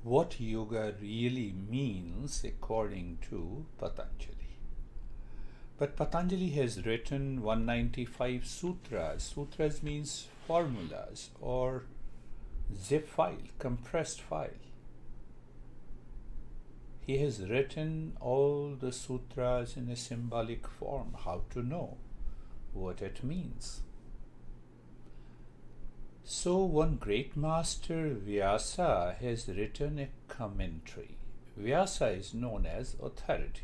what yoga really means according to Patanjali. But Patanjali has written 195 sutras. Sutras means formulas or zip file, compressed file. He has written all the sutras in a symbolic form, how to know what it means. So one great master, Vyasa, has written a commentary. Vyasa is known as authority.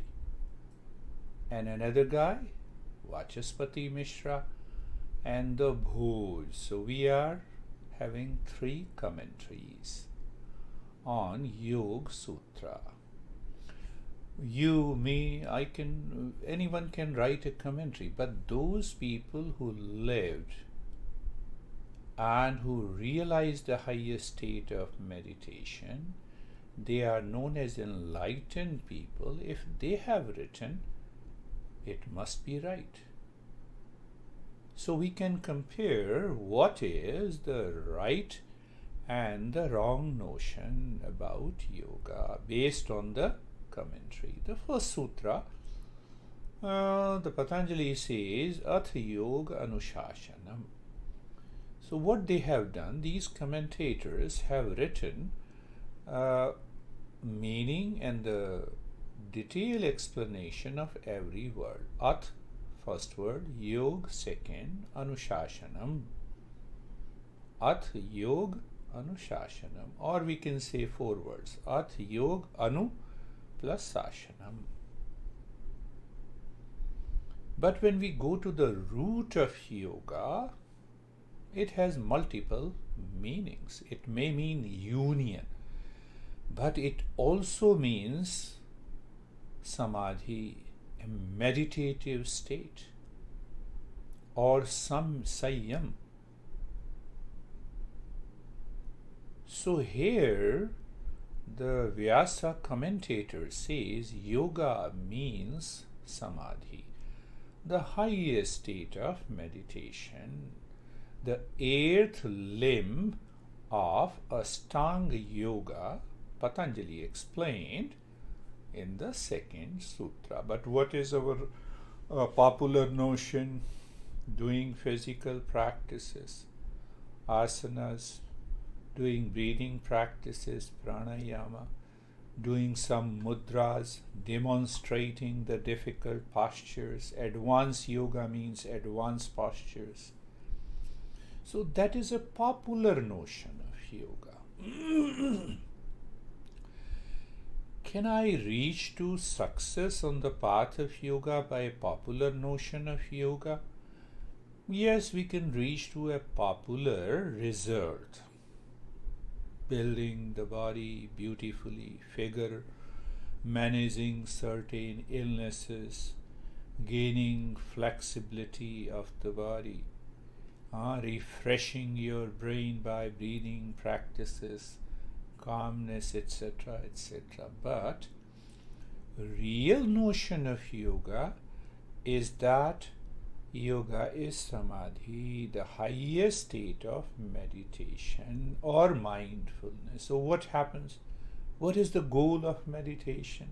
And another guy, Vachaspati Mishra, and the Bhoj. So we are having 3 commentaries on Yoga Sutra. You, me, anyone can write a commentary, but those people who lived and who realized the highest state of meditation, they are known as enlightened people. If they have written, it must be right. So we can compare what is the right and the wrong notion about yoga based on the commentary. The first sutra, the Patanjali says, Ath Yoga Anushashanam. So what they have done, these commentators have written meaning and the detailed explanation of every word. Ath, first word, Yog, second, Anushashanam. Ath Yog Anushashanam. Or we can say 4 words. Ath Yog Anu plus Sashanam. But when we go to the root of yoga, it has multiple meanings. It may mean union, but it also means samadhi, a meditative state, or some samyam. So here the Vyasa commentator says yoga means samadhi, the highest state of meditation, the 8th limb of Ashtanga Yoga, Patanjali explained in the 2nd sutra. But what is our popular notion? Doing physical practices, asanas, doing breathing practices, pranayama, doing some mudras, demonstrating the difficult postures. Advanced yoga means advanced postures. So that is a popular notion of yoga. Can I reach to success on the path of yoga by a popular notion of yoga? Yes, we can reach to a popular result. Building the body beautifully, figure, managing certain illnesses, gaining flexibility of the body, refreshing your brain by breathing practices, calmness, etc., etc. But real notion of yoga is that yoga is samadhi, the highest state of meditation or mindfulness. So what happens? What is the goal of meditation?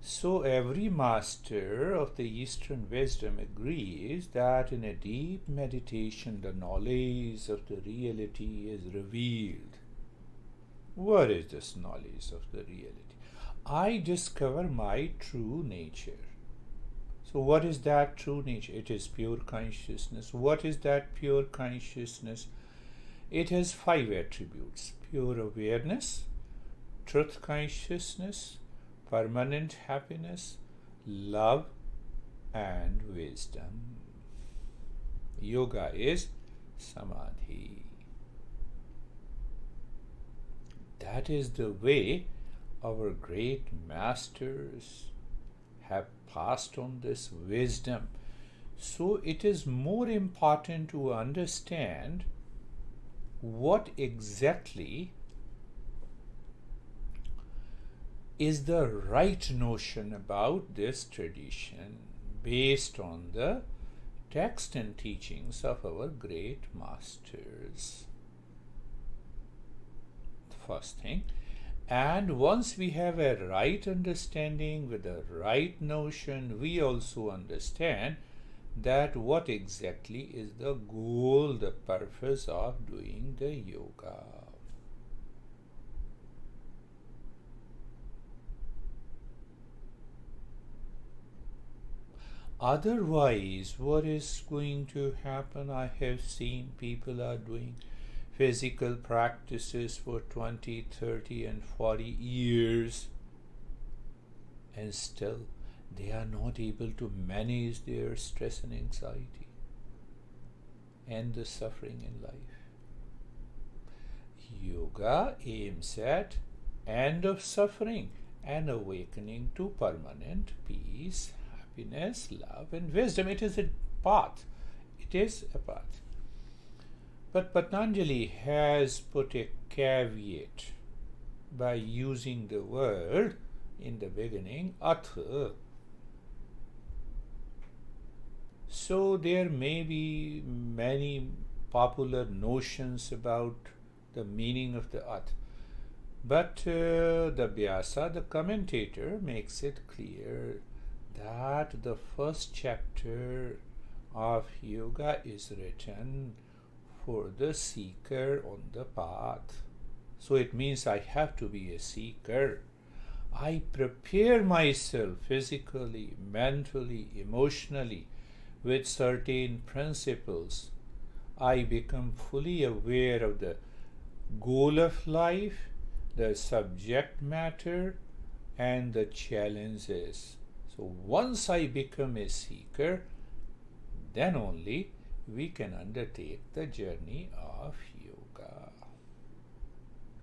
So every master of the Eastern wisdom agrees that in a deep meditation the knowledge of the reality is revealed. What is this knowledge of the reality? I discover my true nature. So what is that true nature? It is pure consciousness. What is that pure consciousness? It has 5 attributes: pure awareness, truth consciousness, permanent happiness, love, and wisdom. Yoga is samadhi. That is the way our great masters have passed on this wisdom. So it is more important to understand what exactly is the right notion about this tradition based on the text and teachings of our great masters. First thing. And once we have a right understanding with the right notion, we also understand that what exactly is the goal, the purpose of doing the yoga. Otherwise, what is going to happen? I have seen people are doing physical practices for 20, 30, and 40 years, and still they are not able to manage their stress and anxiety and the suffering in life. Yoga aims at end of suffering and awakening to permanent peace, happiness, love, and wisdom. It is a path. It is a path. But Patanjali has put a caveat by using the word in the beginning, atha. So there may be many popular notions about the meaning of the atha. But the Vyasa, the commentator, makes it clear that the first chapter of yoga is written for the seeker on the path. So it means I have to be a seeker. I prepare myself physically, mentally, emotionally with certain principles. I become fully aware of the goal of life, the subject matter, and the challenges. So once I become a seeker, then only we can undertake the journey of